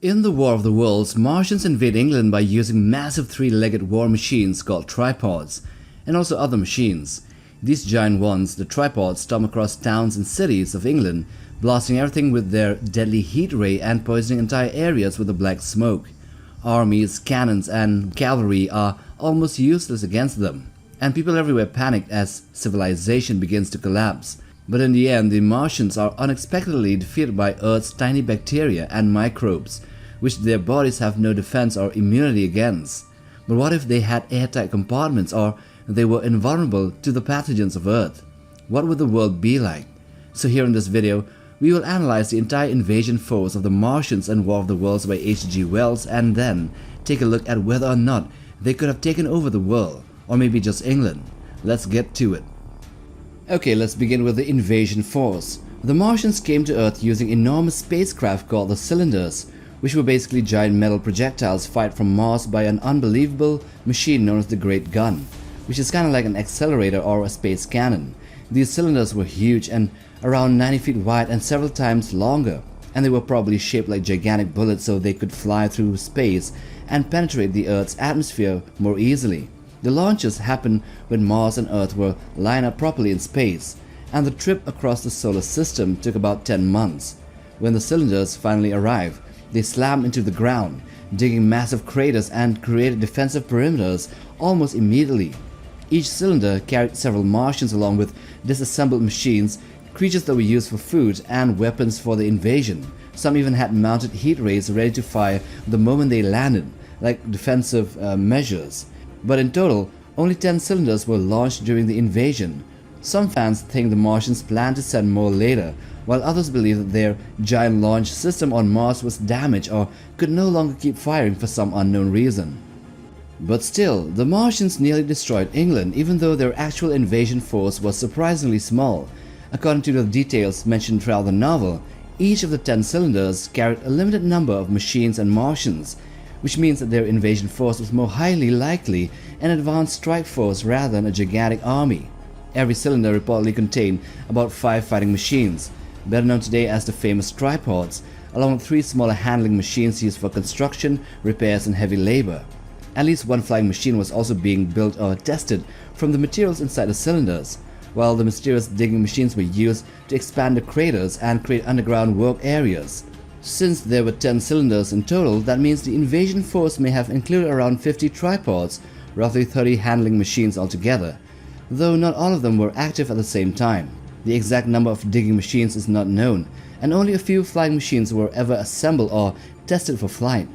In the War of the Worlds, Martians invade England by using massive three-legged war machines called tripods, and also other machines. These giant ones, the tripods, storm across towns and cities of England, blasting everything with their deadly heat ray and poisoning entire areas with the black smoke. Armies, cannons, and cavalry are almost useless against them, and people everywhere panic as civilization begins to collapse. But in the end, the Martians are unexpectedly defeated by Earth's tiny bacteria and microbes, which their bodies have no defense or immunity against. But what if they had airtight compartments, or they were invulnerable to the pathogens of Earth? What would the world be like? So here in this video, we will analyze the entire invasion force of the Martians and War of the Worlds by H.G. Wells, and then take a look at whether or not they could have taken over the world, or maybe just England. Let's get to it. Okay, let's begin with the invasion force. The Martians came to Earth using enormous spacecraft called the cylinders, which were basically giant metal projectiles fired from Mars by an unbelievable machine known as the Great Gun, which is kind of like an accelerator or a space cannon. These cylinders were huge and around 90 feet wide and several times longer, and they were probably shaped like gigantic bullets so they could fly through space and penetrate the Earth's atmosphere more easily. The launches happened when Mars and Earth were lined up properly in space, and the trip across the solar system took about 10 months. When the cylinders finally arrived, they slammed into the ground, digging massive craters and created defensive perimeters almost immediately. Each cylinder carried several Martians along with disassembled machines, creatures that were used for food, and weapons for the invasion. Some even had mounted heat rays ready to fire the moment they landed, like defensive measures. But in total, only 10 cylinders were launched during the invasion. Some fans think the Martians planned to send more later, while others believe that their giant launch system on Mars was damaged or could no longer keep firing for some unknown reason. But still, the Martians nearly destroyed England, even though their actual invasion force was surprisingly small. According to the details mentioned throughout the novel, each of the 10 cylinders carried a limited number of machines and Martians, which means that their invasion force was more highly likely an advanced strike force rather than a gigantic army. Every cylinder reportedly contained about 5 fighting machines, better known today as the famous tripods, along with 3 smaller handling machines used for construction, repairs, and heavy labor. At least one flying machine was also being built or tested from the materials inside the cylinders, while the mysterious digging machines were used to expand the craters and create underground work areas. Since there were 10 cylinders in total, that means the invasion force may have included around 50 tripods, roughly 30 handling machines altogether, though not all of them were active at the same time. The exact number of digging machines is not known, and only a few flying machines were ever assembled or tested for flight.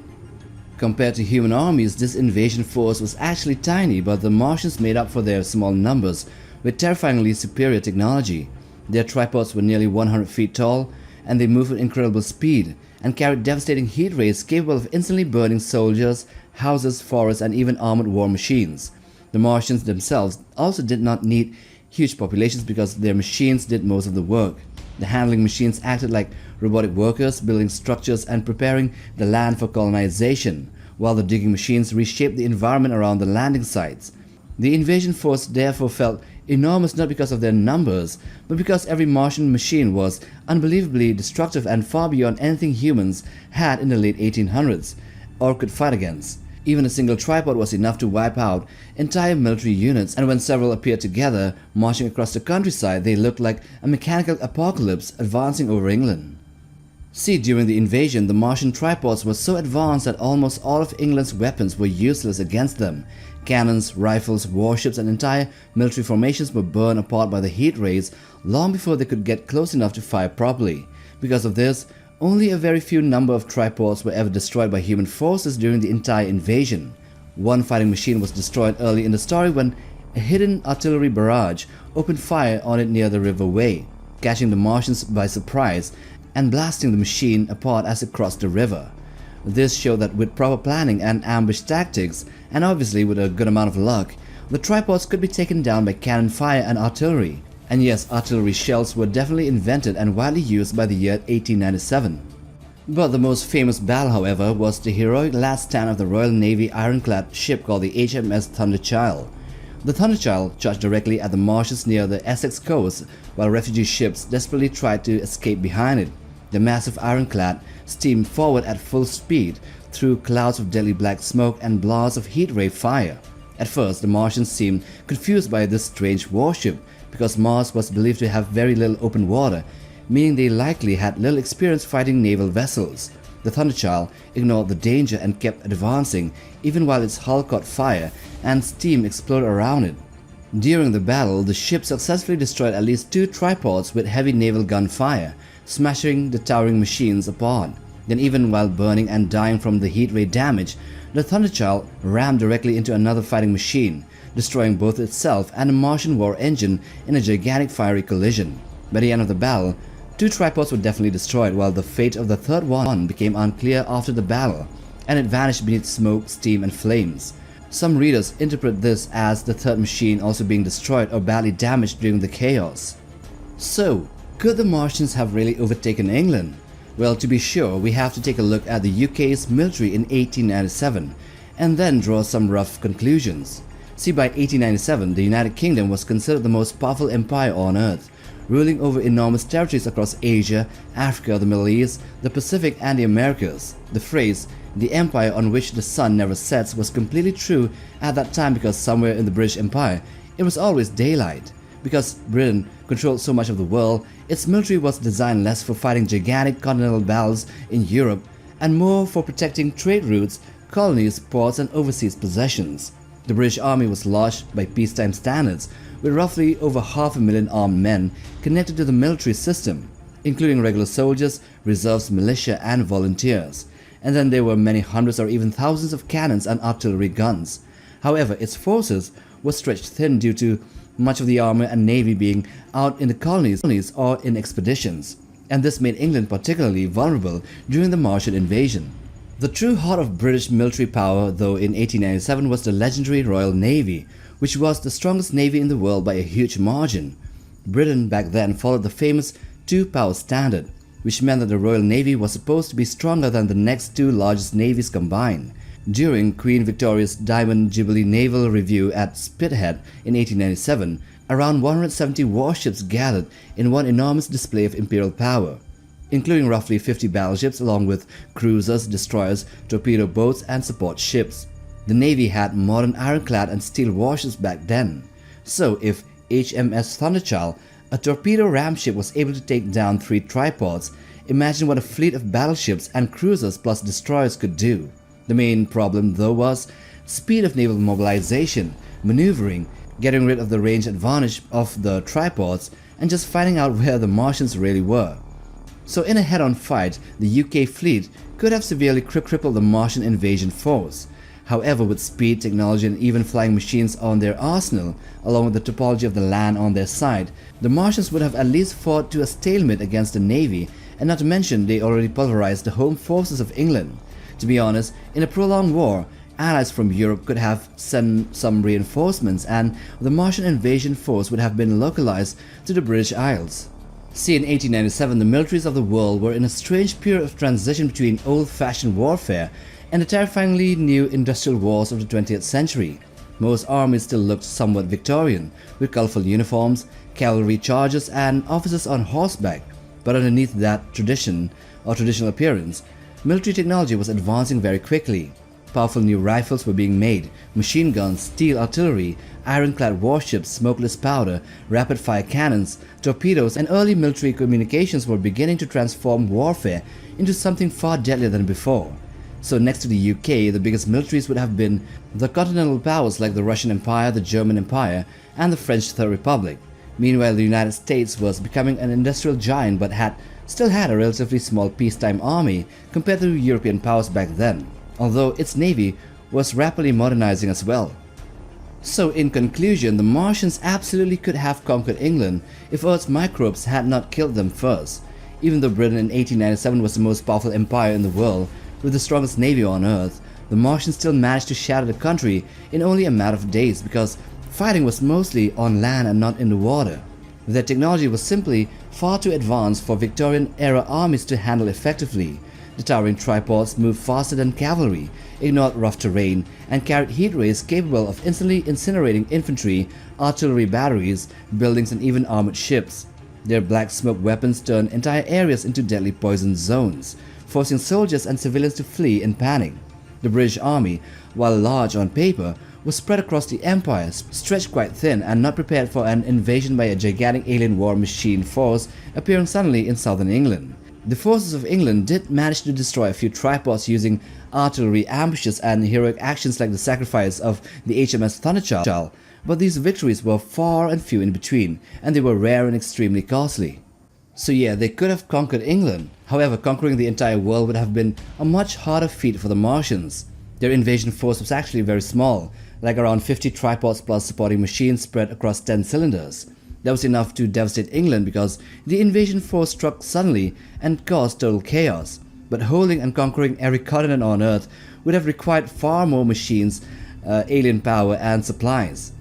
Compared to human armies, this invasion force was actually tiny, but the Martians made up for their small numbers with terrifyingly superior technology. Their tripods were nearly 100 feet tall, and they moved with incredible speed and carried devastating heat rays capable of instantly burning soldiers, houses, forests, and even armored war machines. The Martians themselves also did not need huge populations because their machines did most of the work. The handling machines acted like robotic workers, building structures and preparing the land for colonization, while the digging machines reshaped the environment around the landing sites. The invasion force therefore felt enormous not because of their numbers, but because every Martian machine was unbelievably destructive and far beyond anything humans had in the late 1800s or could fight against. Even a single tripod was enough to wipe out entire military units, and when several appeared together, marching across the countryside, they looked like a mechanical apocalypse advancing over England. See, during the invasion, the Martian tripods were so advanced that almost all of England's weapons were useless against them. Cannons, rifles, warships, and entire military formations were burned apart by the heat rays long before they could get close enough to fire properly. Because of this, only a very few number of tripods were ever destroyed by human forces during the entire invasion. One fighting machine was destroyed early in the story when a hidden artillery barrage opened fire on it near the River Wey, catching the Martians by surprise and blasting the machine apart as it crossed the river. This showed that with proper planning and ambush tactics, and obviously with a good amount of luck, the tripods could be taken down by cannon fire and artillery. And yes, artillery shells were definitely invented and widely used by the year 1897. But the most famous battle, however, was the heroic last stand of the Royal Navy ironclad ship called the HMS Thunder Child. The Thunder Child charged directly at the marshes near the Essex coast, while refugee ships desperately tried to escape behind it. The massive ironclad steamed forward at full speed through clouds of deadly black smoke and blasts of heat ray fire. At first, the Martians seemed confused by this strange warship because Mars was believed to have very little open water, meaning they likely had little experience fighting naval vessels. The Thunder Child ignored the danger and kept advancing even while its hull caught fire and steam exploded around it. During the battle, the ship successfully destroyed at least 2 tripods with heavy naval gunfire, smashing the towering machines apart. Then even while burning and dying from the heat ray damage, the Thunder Child rammed directly into another fighting machine, destroying both itself and a Martian war engine in a gigantic fiery collision. By the end of the battle, 2 tripods were definitely destroyed, while the fate of the third one became unclear after the battle, and it vanished beneath smoke, steam, and flames. Some readers interpret this as the third machine also being destroyed or badly damaged during the chaos. So, could the Martians have really overtaken England? Well, to be sure, we have to take a look at the UK's military in 1897 and then draw some rough conclusions. See, by 1897, the United Kingdom was considered the most powerful empire on earth, ruling over enormous territories across Asia, Africa, the Middle East, the Pacific, and the Americas. The phrase, "the empire on which the sun never sets," was completely true at that time because somewhere in the British Empire, it was always daylight. Because Britain controlled so much of the world, its military was designed less for fighting gigantic continental battles in Europe and more for protecting trade routes, colonies, ports, and overseas possessions. The British Army was large by peacetime standards, with roughly over 500,000 armed men connected to the military system, including regular soldiers, reserves, militia, and volunteers. And then there were many hundreds or even thousands of cannons and artillery guns. However, its forces were stretched thin due to much of the army and navy being out in the colonies or in expeditions, and this made England particularly vulnerable during the Martian invasion. The true heart of British military power, though, in 1897 was the legendary Royal Navy, which was the strongest navy in the world by a huge margin. Britain back then followed the famous two-power standard, which meant that the Royal Navy was supposed to be stronger than the next 2 largest navies combined. During Queen Victoria's Diamond Jubilee Naval Review at Spithead in 1897, around 170 warships gathered in one enormous display of imperial power, including roughly 50 battleships along with cruisers, destroyers, torpedo boats, and support ships. The Navy had modern ironclad and steel warships back then. So if HMS Thunder Child, a torpedo ram ship, was able to take down 3 tripods, imagine what a fleet of battleships and cruisers plus destroyers could do. The main problem, though, was speed of naval mobilization, maneuvering, getting rid of the range advantage of the tripods, and just finding out where the Martians really were. So in a head-on fight, the UK fleet could have severely crippled the Martian invasion force. However, with speed, technology, and even flying machines on their arsenal, along with the topology of the land on their side, the Martians would have at least fought to a stalemate against the Navy, and not to mention they already pulverized the home forces of England. To be honest, in a prolonged war, allies from Europe could have sent some reinforcements, and the Martian invasion force would have been localized to the British Isles. See, in 1897, the militaries of the world were in a strange period of transition between old-fashioned warfare and the terrifyingly new industrial wars of the 20th century. Most armies still looked somewhat Victorian, with colorful uniforms, cavalry chargers, and officers on horseback. But underneath that traditional appearance, military technology was advancing very quickly. Powerful new rifles were being made, machine guns, steel artillery, ironclad warships, smokeless powder, rapid-fire cannons, torpedoes, and early military communications were beginning to transform warfare into something far deadlier than before. So next to the UK, the biggest militaries would have been the continental powers like the Russian Empire, the German Empire, and the French Third Republic. Meanwhile, the United States was becoming an industrial giant but still had a relatively small peacetime army compared to European powers back then, although its navy was rapidly modernizing as well. So in conclusion, the Martians absolutely could have conquered England if Earth's microbes had not killed them first. Even though Britain in 1897 was the most powerful empire in the world, with the strongest navy on Earth, the Martians still managed to shatter the country in only a matter of days because fighting was mostly on land and not in the water. Their technology was simply far too advanced for Victorian-era armies to handle effectively. The towering tripods moved faster than cavalry, ignored rough terrain, and carried heat rays capable of instantly incinerating infantry, artillery batteries, buildings, and even armored ships. Their black smoke weapons turned entire areas into deadly poison zones, forcing soldiers and civilians to flee in panic. The British Army, while large on paper, was spread across the empire, stretched quite thin and not prepared for an invasion by a gigantic alien war machine force appearing suddenly in southern England. The forces of England did manage to destroy a few tripods using artillery ambushes and heroic actions like the sacrifice of the HMS Thunder Child, but these victories were far and few in between, and they were rare and extremely costly. So yeah, they could have conquered England. However, conquering the entire world would have been a much harder feat for the Martians. Their invasion force was actually very small, like around 50 tripods plus supporting machines spread across 10 cylinders. That was enough to devastate England because the invasion force struck suddenly and caused total chaos. But holding and conquering every continent on Earth would have required far more machines, alien power and supplies.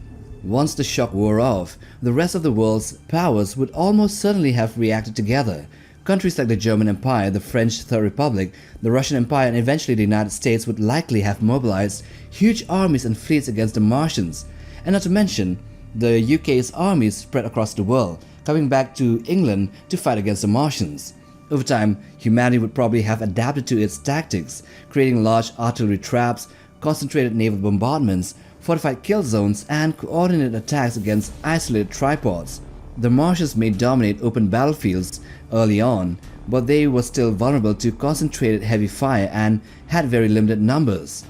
Once the shock wore off, the rest of the world's powers would almost certainly have reacted together. Countries like the German Empire, the French Third Republic, the Russian Empire and eventually the United States would likely have mobilized huge armies and fleets against the Martians. And not to mention, the UK's armies spread across the world, coming back to England to fight against the Martians. Over time, humanity would probably have adapted to its tactics, creating large artillery traps, concentrated naval bombardments, fortified kill zones, and coordinated attacks against isolated tripods. The Martians may dominate open battlefields early on, but they were still vulnerable to concentrated heavy fire and had very limited numbers.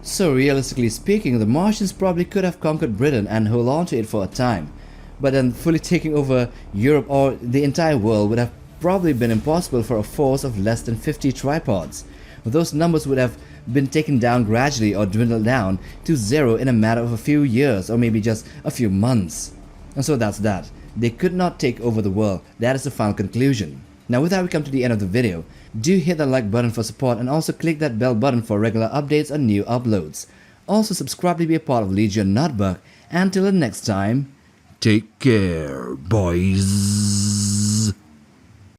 So realistically speaking, the Martians probably could have conquered Britain and hold on to it for a time, but then fully taking over Europe or the entire world would have probably been impossible for a force of less than 50 tripods. Those numbers would have been taken down gradually or dwindled down to zero in a matter of a few years or maybe just a few months. And so that's that. They could not take over the world. That is the final conclusion. Now with that we come to the end of the video. Do hit that like button for support and also click that bell button for regular updates on new uploads. Also subscribe to be a part of Legion Notebook. And till the next time, take care, boys.